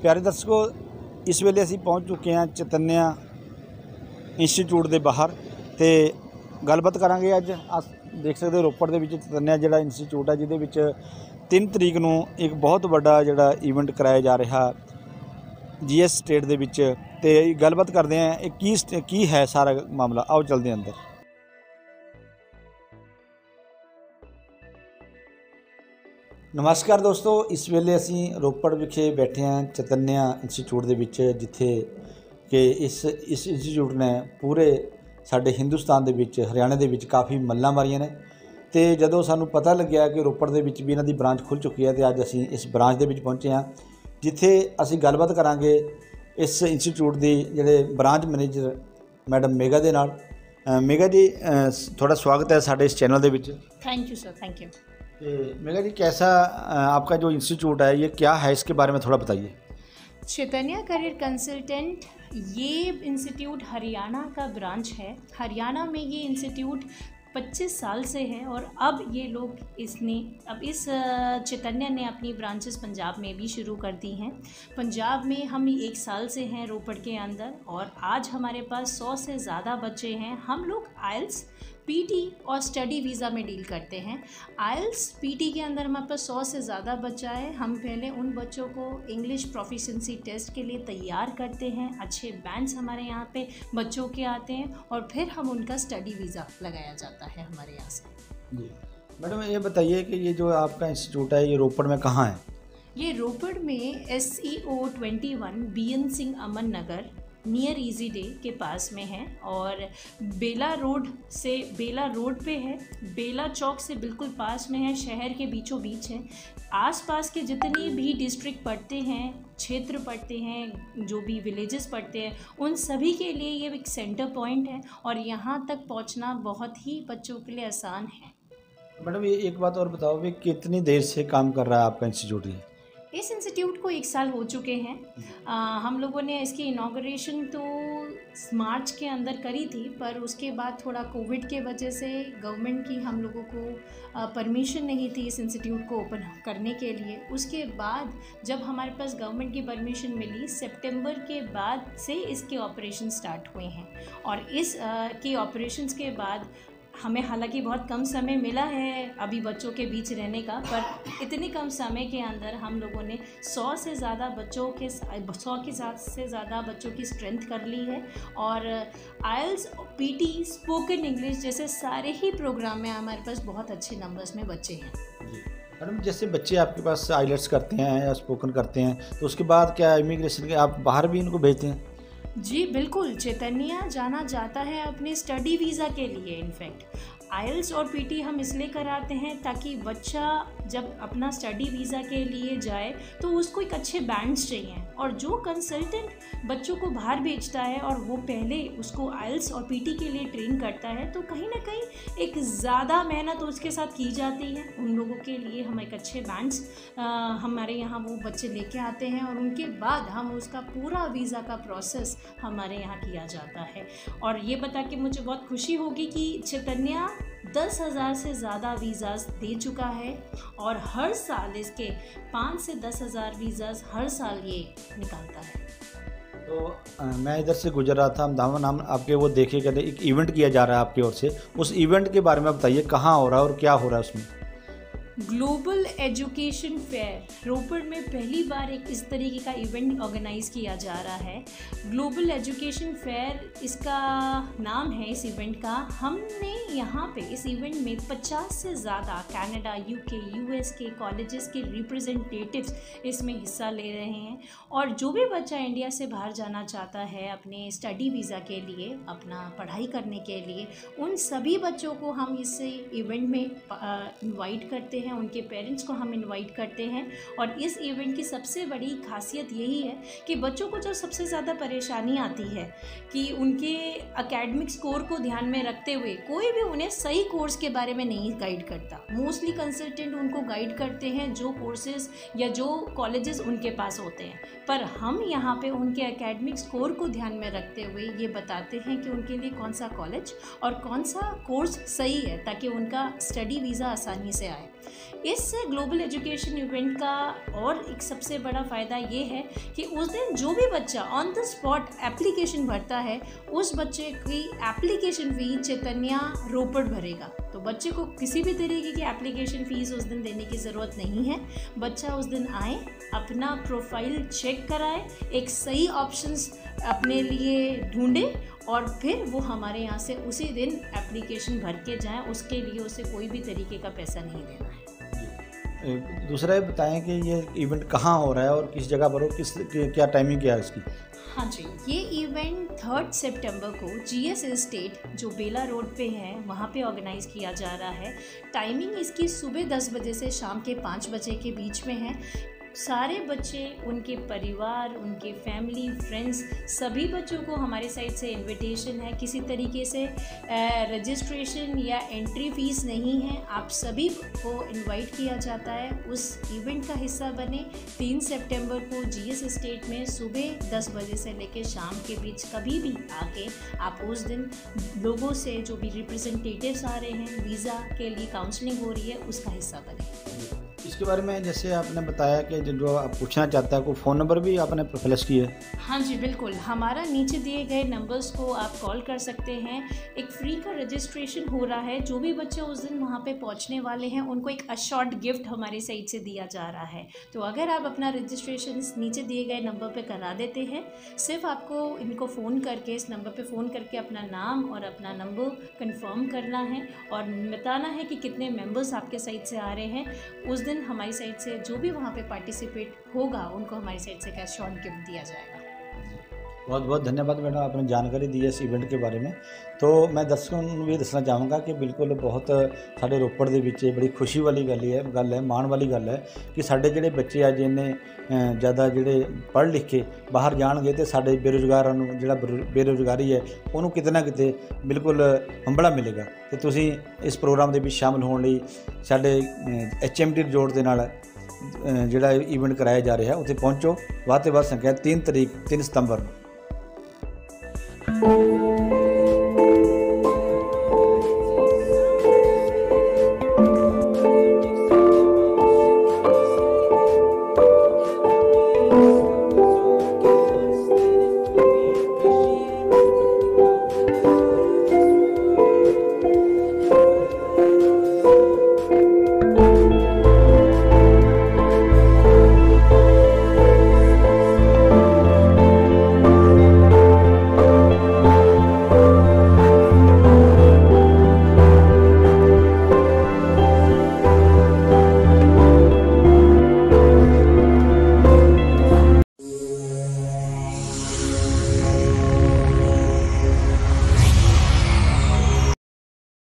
प्यारे दर्शकों, इस वेले असी पहुँच चुके हैं चैतन्या इंस्टीट्यूट के बाहर तो गलबात करांगे। अज अस देख सकते हो रोपड़ के चैतन्या जिहड़ा इंस्टीट्यूट है जिहदे विच 3 तरीक नूं एक बहुत बड़ा जिहड़ा ईवेंट कराया जा रहा GS स्टेट दे विच ते गलबात करते हैं की है सारा मामला। आओ चलते हैं अंदर। नमस्कार दोस्तों, इस वेले असी रोपड़ विखे बैठे हैं चैतन्या इंस्टीट्यूट दे विच जिथे कि इस इंस्टीट्यूट ने पूरे साडे हिंदुस्तान दे विच हरियाणे दे विच काफ़ी मल्लां मारियां ने ते जदों सानूं पता लग्या कि रोपड़ दे विच भी इन्हां दी ब्रांच खुल चुकी है तो अज असी इस ब्रांच दे विच पहुंचे हैं जिथे असी गलबात करांगे इस इंस्टीट्यूट दी जिहड़े ब्रांच मैनेजर मैडम मेघा दे नाल। मेघा जी, थोड़ा स्वागत है साडे इस चैनल दे विच। Thank you sir, thank you. Megha ji, कैसा आपका जो इंस्टीट्यूट है ये क्या है, इसके बारे में थोड़ा बताइए। चैतन्या करियर कंसल्टेंट ये इंस्टीट्यूट हरियाणा का ब्रांच है। हरियाणा में ये इंस्टीट्यूट 25 साल से है और अब ये लोग इस चैतन्या ने अपनी ब्रांचेस पंजाब में भी शुरू कर दी हैं। पंजाब में हम 1 साल से हैं रोपड़ के अंदर और आज हमारे पास 100 से ज़्यादा बच्चे हैं। हम लोग आइल्स, पीटी और स्टडी वीज़ा में डील करते हैं। आइल्स पीटी के अंदर हमारे पास 100 से ज़्यादा बच्चा है। हम पहले उन बच्चों को इंग्लिश प्रोफिशिएंसी टेस्ट के लिए तैयार करते हैं। अच्छे बैंड्स हमारे यहाँ पे बच्चों के आते हैं और फिर हम उनका स्टडी वीज़ा लगाया जाता है हमारे यहाँ से। जी मैडम, ये बताइए कि ये जो आपका इंस्टीट्यूट है ये रोपड़ में कहाँ है? ये रोपड़ में SEO 21 BN सिंह अमन नगर नियर इजी डे के पास में है और बेला रोड पे है। बेला चौक से बिल्कुल पास में है, शहर के बीचों बीच है। आसपास के जितने भी डिस्ट्रिक्ट पड़ते हैं, क्षेत्र पड़ते हैं, जो भी विलेजेस पड़ते हैं, उन सभी के लिए ये एक सेंटर पॉइंट है और यहाँ तक पहुँचना बहुत ही बच्चों के लिए आसान है। मैडम, ये एक बात और बताओ कि कितनी देर से काम कर रहा है आपका इंस्टीट्यूट? ये इस इंस्टीट्यूट को 1 साल हो चुके हैं। हम लोगों ने इसकी इनाग्रेशन तो मार्च के अंदर करी थी, पर उसके बाद थोड़ा कोविड के वजह से गवर्नमेंट की हम लोगों को परमिशन नहीं थी इस इंस्टीट्यूट को ओपन करने के लिए। उसके बाद जब हमारे पास गवर्नमेंट की परमिशन मिली, सितंबर के बाद से इसके ऑपरेशन स्टार्ट हुए हैं और इस के ऑपरेशंस के बाद हमें हालांकि बहुत कम समय मिला है अभी बच्चों के बीच रहने का, पर इतने कम समय के अंदर हम लोगों ने 100 से ज़्यादा बच्चों के बच्चों की स्ट्रेंथ कर ली है और आइल्स, पीटी, स्पोकन इंग्लिश जैसे सारे ही प्रोग्राम में हमारे पास बहुत अच्छे नंबर्स में बच्चे हैं। मैडम, जैसे बच्चे आपके पास आइलेट्स करते हैं या स्पोकन करते हैं तो उसके बाद क्या इमिग्रेशन के आप बाहर भी इनको भेजते हैं? जी बिल्कुल, चैतन्या जाना जाता है अपने स्टडी वीज़ा के लिए। इनफैक्ट आइल्स और पीटी हम इसलिए कराते हैं ताकि बच्चा जब अपना स्टडी वीज़ा के लिए जाए तो उसको एक अच्छे बैंड्स चाहिए और जो कंसल्टेंट बच्चों को बाहर भेजता है और वो पहले उसको आइल्स और पीटी के लिए ट्रेन करता है तो कहीं ना कहीं एक ज़्यादा मेहनत उसके साथ की जाती है। उन लोगों के लिए हम एक अच्छे बैंड्स हमारे यहाँ वो बच्चे लेके आते हैं और उनके बाद हम उसका पूरा वीज़ा का प्रोसेस हमारे यहाँ किया जाता है। और ये बता के मुझे बहुत खुशी होगी कि चैतन्या 10,000 से ज़्यादा वीज़ाज़ दे चुका है और हर साल इसके 5 से 10,000 वीज़ाज़ हर साल ये निकालता है। तो मैं इधर से गुजर रहा था, दामन हम आपके वो देखे कहते एक इवेंट किया जा रहा है आपकी ओर से, उस इवेंट के बारे में बताइए, कहाँ हो रहा है और क्या हो रहा है उसमें? ग्लोबल एजुकेशन फेयर रोपड़ में पहली बार एक इस तरीके का इवेंट ऑर्गेनाइज़ किया जा रहा है। ग्लोबल एजुकेशन फेयर इसका नाम है इस इवेंट का। हमने यहाँ पे इस इवेंट में 50 से ज़्यादा कनाडा, UK, US के कॉलेजेस के रिप्रेजेंटेटिव्स इसमें हिस्सा ले रहे हैं और जो भी बच्चा इंडिया से बाहर जाना चाहता है अपने स्टडी वीज़ा के लिए, अपना पढ़ाई करने के लिए, उन सभी बच्चों को हम इस इवेंट में इनवाइट करते हैं हैं, उनके पेरेंट्स को हम इनवाइट करते हैं। और इस इवेंट की सबसे बड़ी खासियत यही है कि बच्चों को जो सबसे ज़्यादा परेशानी आती है कि उनके एकेडमिक स्कोर को ध्यान में रखते हुए कोई भी उन्हें सही कोर्स के बारे में नहीं गाइड करता। मोस्टली कंसल्टेंट उनको गाइड करते हैं जो कोर्सेज या जो कॉलेजेस उनके पास होते हैं, पर हम यहाँ पे उनके एकेडमिक स्कोर को ध्यान में रखते हुए ये बताते हैं कि उनके लिए कौन सा कॉलेज और कौन सा कोर्स सही है ताकि उनका स्टडी वीज़ा आसानी से आए। इस ग्लोबल एजुकेशन इवेंट का और एक सबसे बड़ा फ़ायदा ये है कि उस दिन जो भी बच्चा ऑन द स्पॉट एप्लीकेशन भरता है, उस बच्चे की एप्लीकेशन फ़ी चैतन्या रोपड़ भरेगा। तो बच्चे को किसी भी तरीके की एप्लीकेशन फ़ीस उस दिन देने की ज़रूरत नहीं है। बच्चा उस दिन आए, अपना प्रोफाइल चेक कराए, एक सही ऑप्शंस अपने लिए ढूंढे और फिर वो हमारे यहाँ से उसी दिन एप्लीकेशन भर के जाएँ। उसके लिए उसे कोई भी तरीके का पैसा नहीं देना है। दूसरा ये बताएं कि ये इवेंट कहाँ हो रहा है और किस जगह पर हो, क्या टाइमिंग क्या है इसकी? हाँ जी, ये इवेंट 3 सितंबर को GS एस्टेट जो बेला रोड पे है वहाँ पे ऑर्गेनाइज़ किया जा रहा है। टाइमिंग इसकी सुबह 10 बजे से शाम के 5 बजे के बीच में है। सारे बच्चे, उनके परिवार, उनके फैमिली, फ्रेंड्स, सभी बच्चों को हमारे साइड से इनविटेशन है। किसी तरीके से रजिस्ट्रेशन या एंट्री फ़ीस नहीं है, आप सभी को इनवाइट किया जाता है। उस इवेंट का हिस्सा बने। 3 सितंबर को GS एस्टेट में सुबह 10 बजे से लेकर शाम के बीच कभी भी आके आप उस दिन लोगों से, जो भी रिप्रेजेंटेटिव्स आ रहे हैं, वीज़ा के लिए काउंसलिंग हो रही है, उसका हिस्सा बने। इसके बारे में जैसे आपने बताया कि जो आप पूछना चाहता है, कोई फ़ोन नंबर भी आपने फ्लैश किया है? हाँ जी बिल्कुल, हमारा नीचे दिए गए नंबर्स को आप कॉल कर सकते हैं। एक फ्री का रजिस्ट्रेशन हो रहा है। जो भी बच्चे उस दिन वहाँ पे पहुँचने वाले हैं उनको एक अशॉर्ट गिफ्ट हमारी साइड से दिया जा रहा है। तो अगर आप अपना रजिस्ट्रेशन इस नीचे दिए गए नंबर पे करा देते हैं, सिर्फ आपको इनको फ़ोन करके, इस नंबर पे फ़ोन करके अपना नाम और अपना नंबर कंफर्म करना है और बताना है कि कितने मेंबर्स आपके साइड से आ रहे हैं। उस दिन हमारी साइड से जो भी वहाँ पे पार्टिसिपेट होगा उनको हमारी साइड से एक शॉर्ट गिफ्ट दिया जाएगा। बहुत बहुत धन्यवाद मैडम, आपने जानकारी दी है इस इवेंट के बारे में। तो मैं दर्शकों ਨੂੰ ਵੀ ਦੱਸਣਾ ਚਾਹਾਂਗਾ ਕਿ ਬਿਲਕੁਲ ਬਹੁਤ ਸਾਡੇ ਰੋਪੜ ਦੇ ਵਿੱਚ ਬੜੀ ਖੁਸ਼ੀ ਵਾਲੀ ਗੱਲ ਹੈ, ਮਾਣ ਵਾਲੀ ਗੱਲ ਹੈ ਕਿ ਸਾਡੇ ਜਿਹੜੇ ਬੱਚੇ ਅੱਜ ਇੰਨੇ ਜ਼ਿਆਦਾ ਜਿਹੜੇ ਪੜ੍ਹ ਲਿਖ ਕੇ ਬਾਹਰ ਜਾਣਗੇ ਤੇ ਸਾਡੇ ਬੇਰੁਜ਼ਗਾਰਾਂ ਨੂੰ ਜਿਹੜਾ ਬੇਰੁਜ਼ਗਾਰੀ ਹੈ ਉਹਨੂੰ ਕਿਤੇ ਨਾ ਕਿਤੇ ਬਿਲਕੁਲ ਹੰਬਲਾ ਮਿਲੇਗਾ। ਤੇ ਤੁਸੀਂ ਇਸ ਪ੍ਰੋਗਰਾਮ ਦੇ ਵਿੱਚ ਸ਼ਾਮਲ ਹੋਣ ਲਈ ਸਾਡੇ HMT ਰਿਜ਼ੋਰਟ ਦੇ ਨਾਲ ਜਿਹੜਾ ਇਵੈਂਟ ਕਰਾਇਆ ਜਾ ਰਿਹਾ ਉੱਥੇ ਪਹੁੰਚੋ। ਵੱਧ ਤੋਂ ਵੱਧ ਸੰਖਿਆ 3 ਸਿਤੰਬਰ ਨੂੰ।